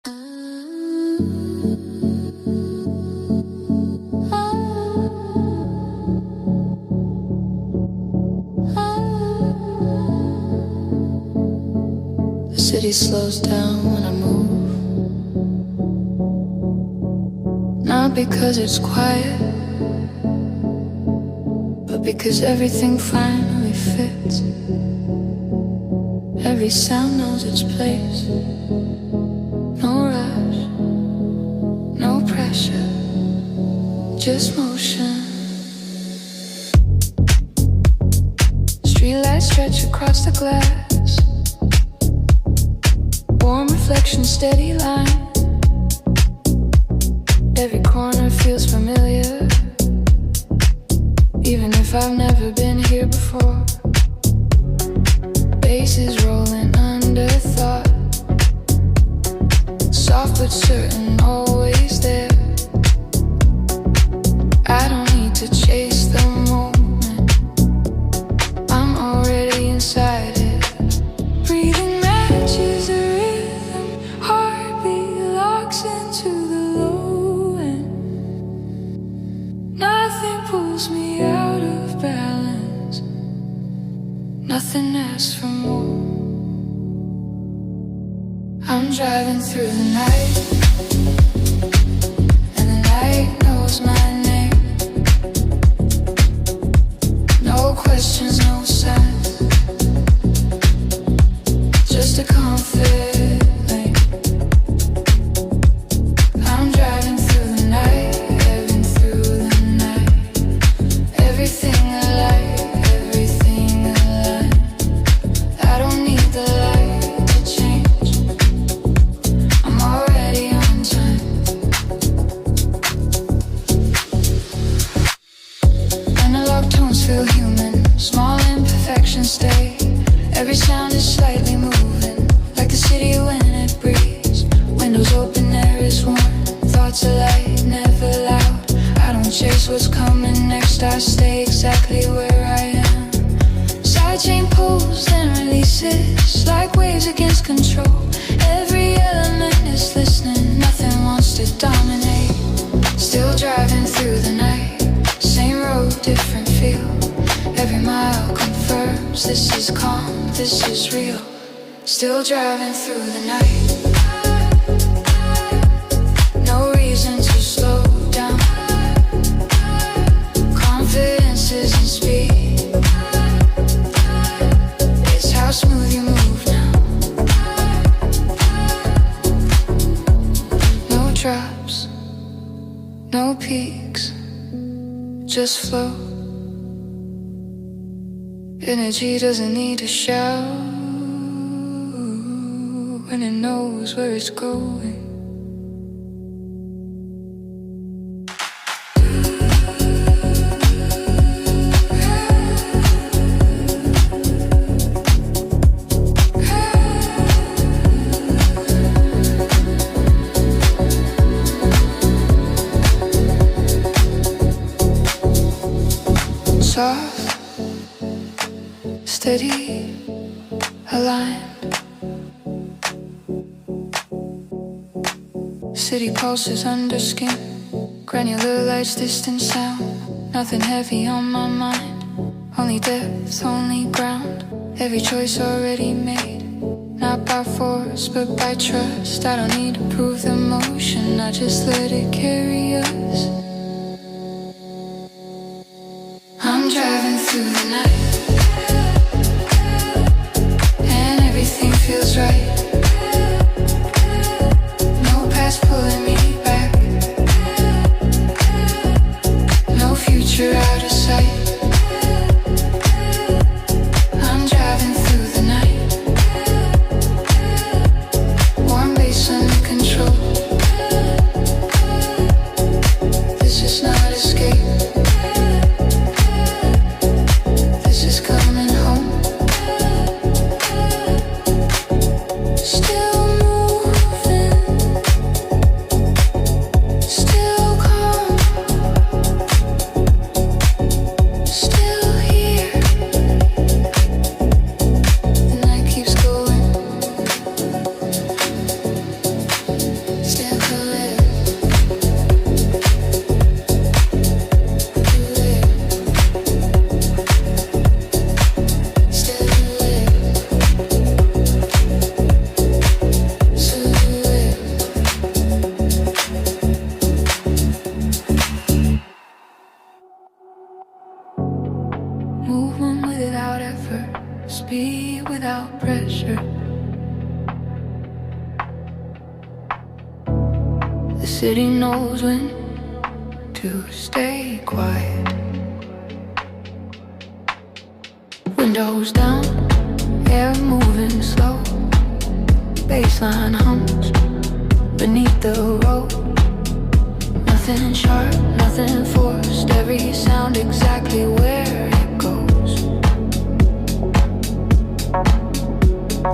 The city slows down when I move. Not because it's quiet, but because everything finally fits. Every sound knows its place. No rush, no pressure, just motion. Streetlights stretch across the glass. Warm reflection, steady line. Every corner feels familiar, even if I've never been here before. Faces rolling under thought, soft but certain, always there. I don't need to chase the moment, I'm already inside it. Breathing matches the rhythm, heartbeat locks into the low end. Nothing pulls me out of balance, nothing asks for more. I'm driving through the night, and the night knows my name. No questions, no signs, just a comfort lane. I'm driving through the night, heading through the night. Everything I like, everything alive. I don't need the light to change, I'm already on time. Analog tones feel human, small imperfections stay. Every sound is slightly moving, like the city when it breathes. Windows open, air is warm, thoughts are light, never loud. I don't chase what's coming next, I stay exactly where I am. Sidechain pulls and releases, like waves against control. Every element is listening, nothing wants to dominate. Still driving through the night, same road, different feel. Every mile confirms this is calm, this is real. Still driving through the night, no reason to slow down. Confidence isn't speed, it's how smooth you move now. No drops, no peaks, just flow. Energy doesn't need a shout when it knows where it's going. Soft, steady, aligned. City pulses under skin, granular lights, distant sound. Nothing heavy on my mind, only depth, only ground. Every choice already made, not by force but by trust. I don't need to prove the motion, I just let it carry us. I'm driving through the night, and everything feels right. No past pulling me back, no future out of sight. I'm driving through the night, warm bass under control. This is not escape, this is without pressure. The city knows when to stay quiet. Windows down, air moving slow. Baseline hums beneath the road. Nothing sharp, nothing forced. Every sound exactly where it goes.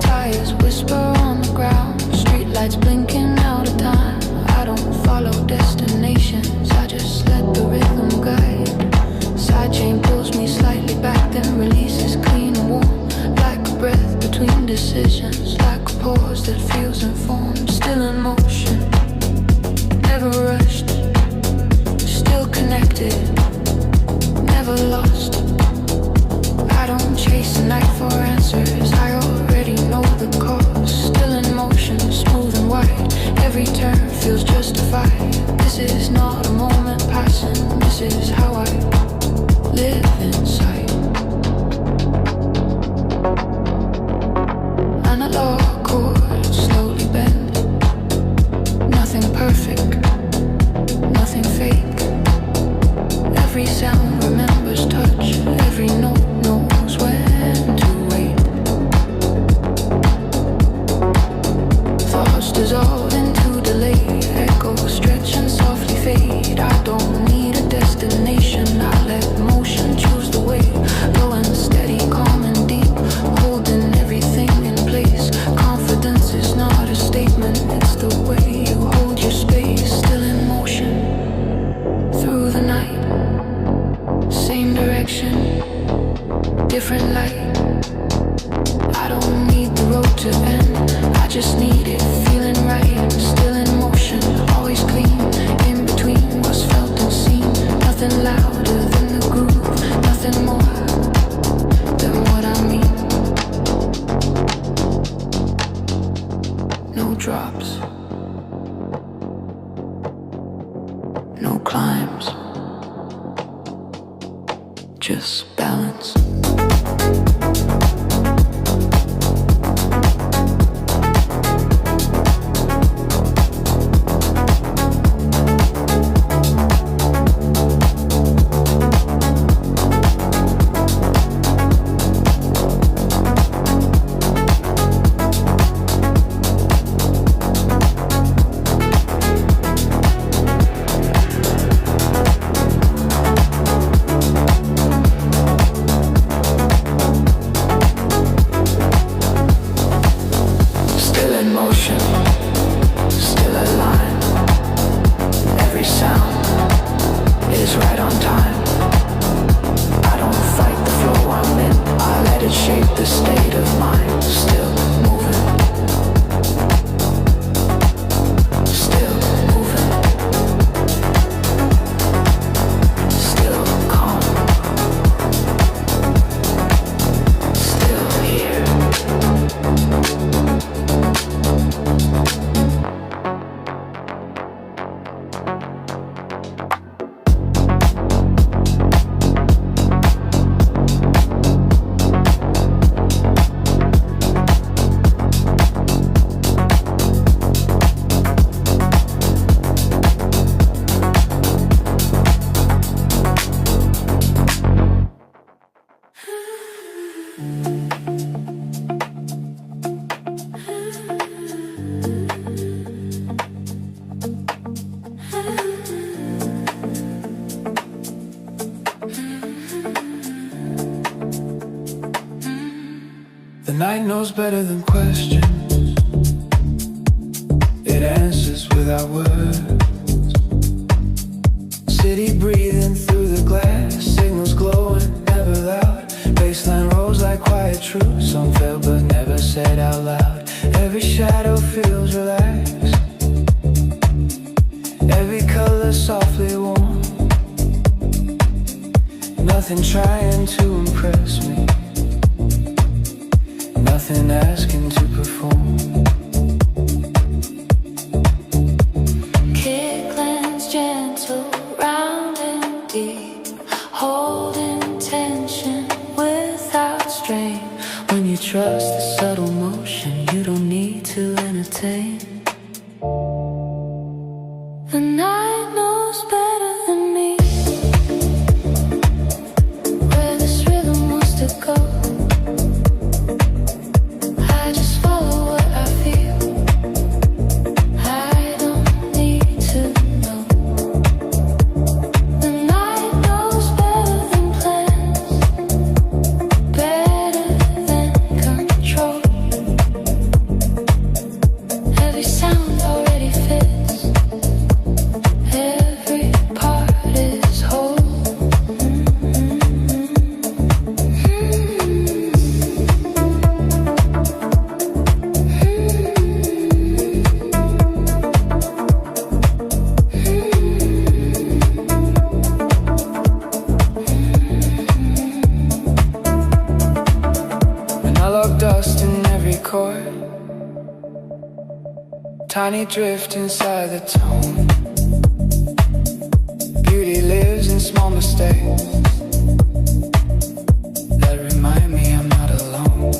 Tires whisper on the ground. Streetlights blinking out of time. I don't follow destinations, I just let the rhythm guide. Side chain pulls me slightly back, then releases clean and warm. Like a breath between decisions, like a pause that feels informed. Still in motion, never rushed. Still connected, never lost. I don't chase the night for answers, I already know the cause. Still in motion, smooth and wide. Every turn feels justified. This is not a moment passing, this is how I live inside. Analog chords slowly bend. Nothing perfect, nothing fake. Every sound remembers touch. Every note knows when to wait. Thoughts dissolve into delay. Echoes stretch and softly fade. I don't need a destination, I let motion choose the way. Low and steady, calm and deep, holding everything in place. Confidence is not a statement, it's the way you hold your space. Still in motion, through the night. Same direction, different light. I don't need the road to end, I just need it feeling right. Still in motion, always clean. In between what's felt and seen. Nothing louder than the groove, nothing more than what I mean. No drops, no climbs, just balance. The night knows better than questions. It answers without words. City breathing through the glass. Signals glowing, never loud. Baseline rolls like quiet truth. Some felt but never said out loud. Every shadow feels relaxed. Every color softly warm. Nothing trying to impress me. Nothing asking to perform. Kicklands gentle, round and deep, holding tension without strain. When you trust the sun tiny drift inside the tone. Beauty lives in small mistakes that remind me I'm not alone.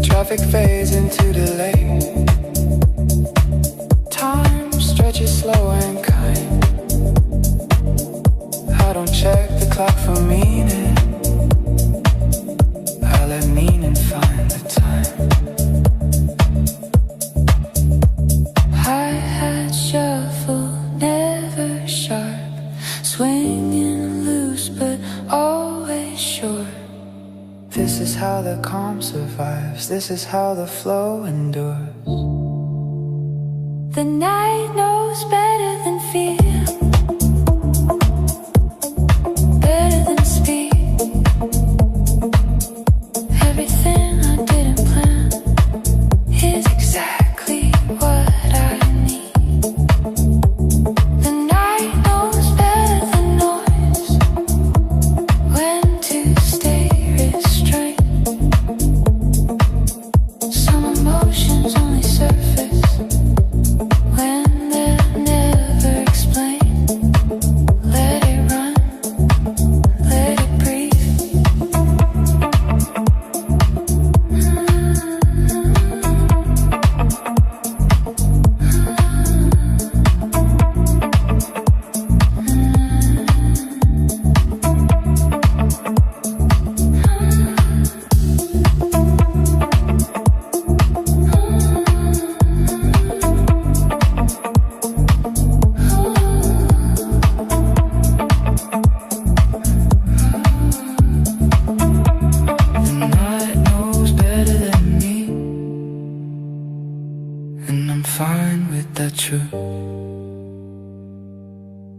Traffic fades into delay. Time stretches slow and kind. I don't check the clock for meaning. I let meaning find the time. Hi-hat shuffle, never sharp, swinging loose but always short. This is how the calm survives. This is how the flow endures. The night knows better than fear, better than speed. Everything I didn't plan is exactly what I need. The night knows better than noise, when to stay restrained. Some emotions only surface when they're never explained. Let it run, let it breathe. The night knows better than me, and I'm fine with that truth.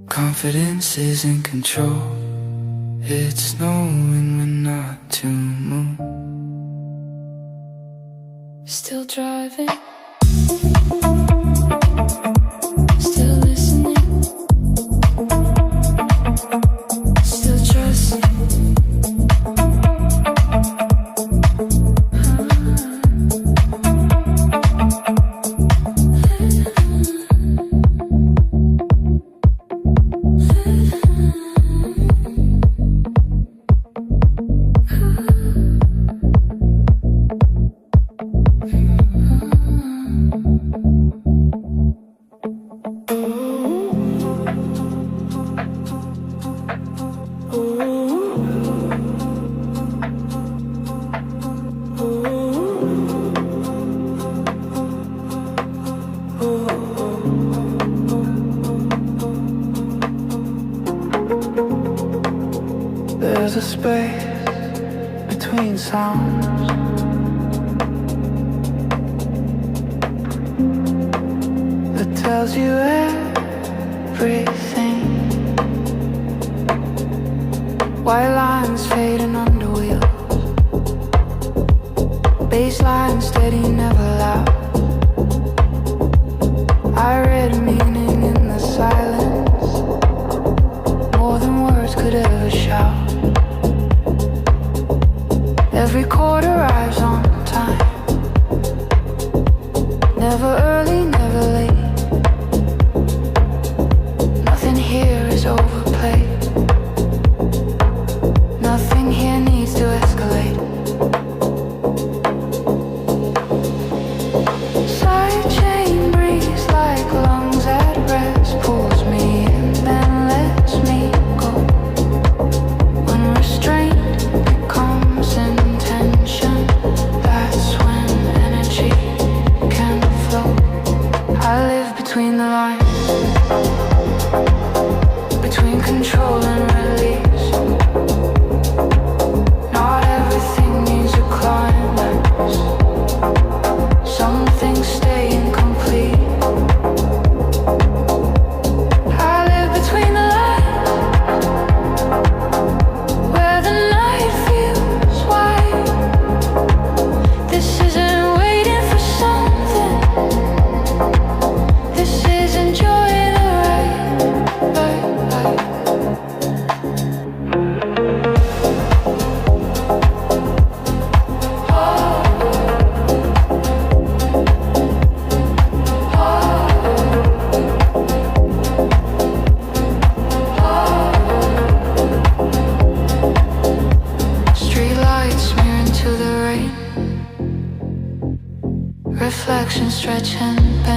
Confidence is in control. It's knowing when not to move. Still driving, still listening, still trusting. There's a space between sounds. That tells you everything. White lines fading under wheels. Baseline steady, never loud. I read meaning in the silence, more than words could ever shout. Every chord arrives on time, never early, never late. Nothing here is overplayed. Nothing here needs to escalate. Sidechain breeze like lungs at rest, pulls me in then lets me go. When restraint becomes intention, that's when energy can flow.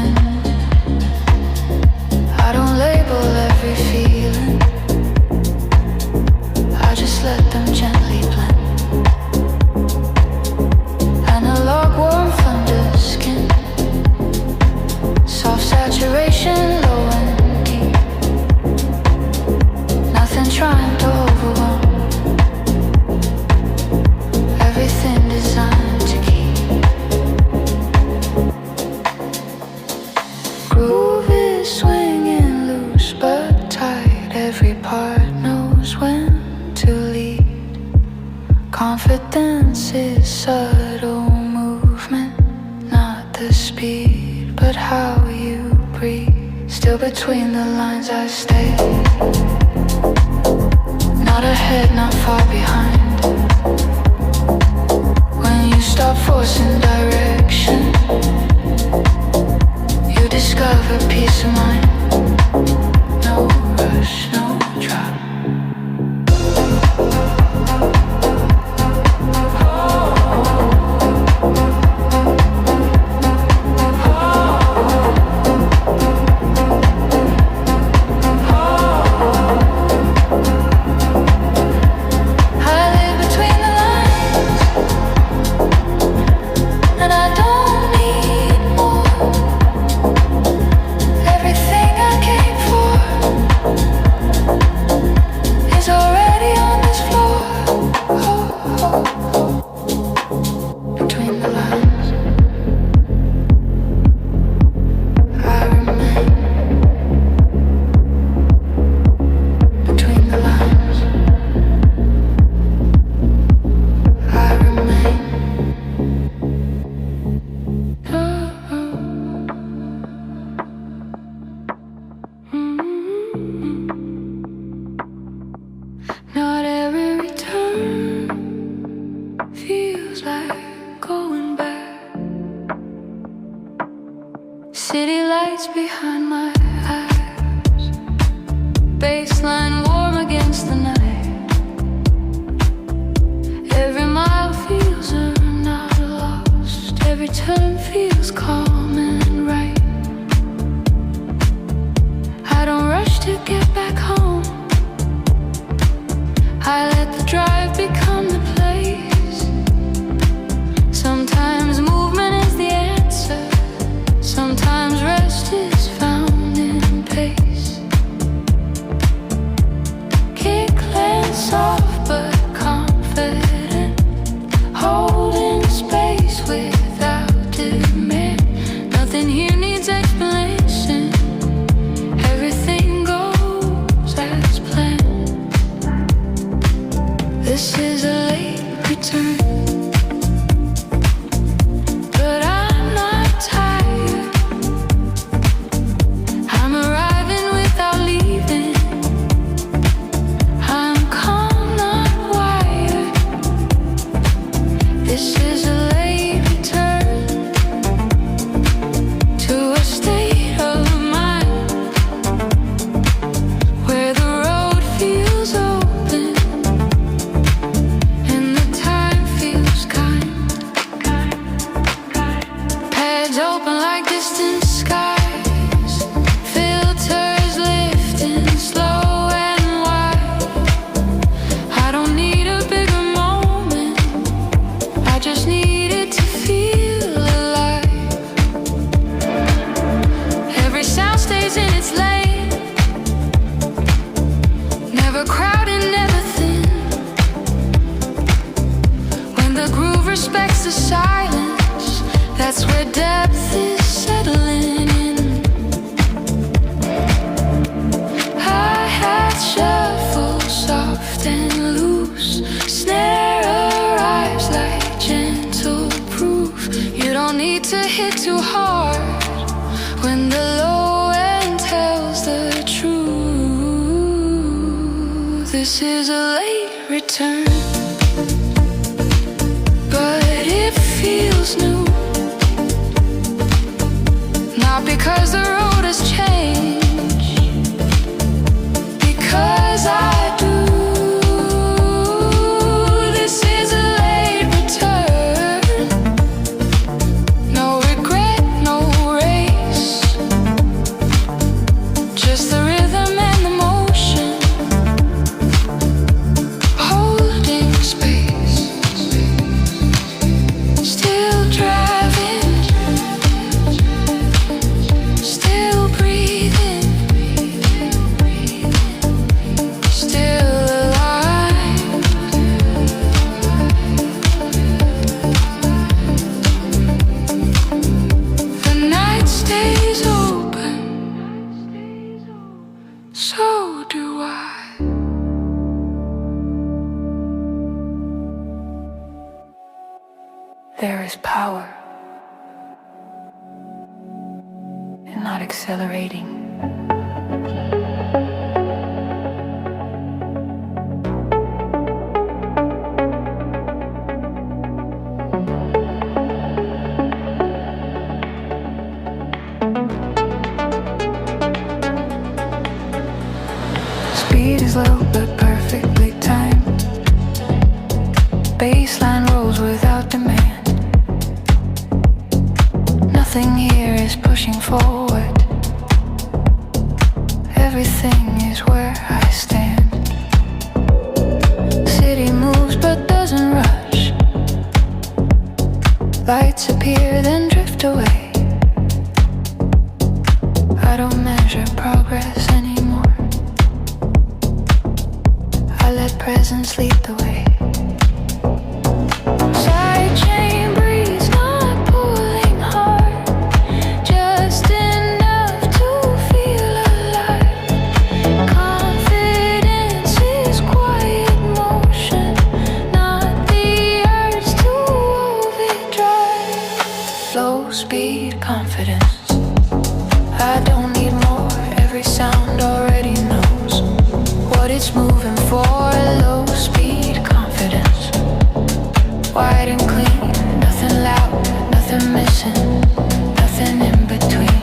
pretend. I don't label every feeling, I just let them gently blend. Analog warmth under skin, soft saturation, low and deep. Nothing trying to overwhelm, everything designed to keep. Groove is swinging loose but tight, every part knows when to lead. Confidence is subtle movement, not the speed, but how you breathe. Still between the lines I stay, not ahead, not far behind. When you stop forcing direction, you discover peace of mind. No rush, no drop. Not every return feels like going back. City lights behind my eyes, baseline warm against the night. Every mile feels earned, not lost. Every turn feels calm and right. I don't rush to get back home, I let the drive become the place. Sometimes movement is the answer, sometimes rest is found in pace. Kickland soft but confident, holding space without demand. Nothing here needs explanation, everything goes as planned. This is a late return, but I'm not tired. I'm arriving without leaving. I'm calm, not wired. This is a late return to a state of mind where the road feels open and the time feels kind. Pads open like distant skies, filters lifting slow and wide. I don't need a bigger moment, I just need it to feel alive. Every sound stays in its lane, never crowded, never thin. When the groove respects the silence, that's where depth is settling in. Hi-hats shuffle soft and loose, snare arrives like gentle proof. You don't need to hit too hard when the low end tells the truth. This is a late return, but it feels new. Not because the road has changed, because I do. This is a late return, no regret, no race. stays open, so do I. There is power in not accelerating. Speed is low but perfectly timed. Baseline rolls without demand. Nothing here is pushing forward. Everything is where I stand. City moves but doesn't rush. Lights appear then drift away. I don't measure progress anymore. I let presence lead the way. Side chain breeze, not pulling hard, just enough to feel alive. Confidence is quiet motion, not the urge to overdrive. Low speed confidence. I don't need more, every sound already knows what it's moving for. Low speed confidence. Wide and clean, nothing loud, nothing missing, nothing in between.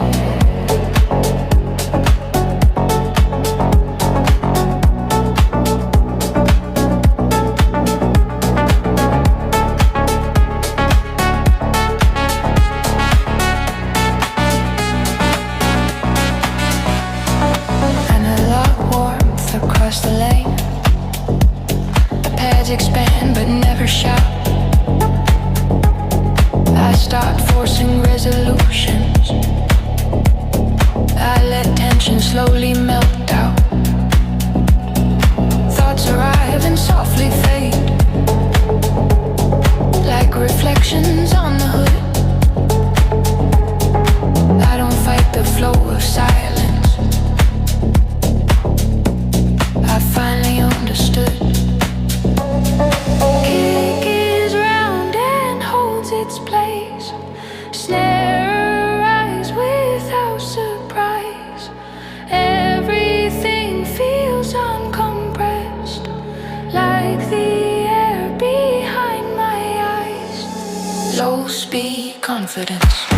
Analog warmth across the lane. The pads expand but never shout. I start forcing resolutions. I let tension slowly melt out. Thoughts arrive and softly fade, like reflections on the hood. I don't fight the flow of silence. I finally understood. Kick is round and holds its place. Snare arrives without surprise. Everything feels uncompressed, like the air behind my eyes. Low speed confidence.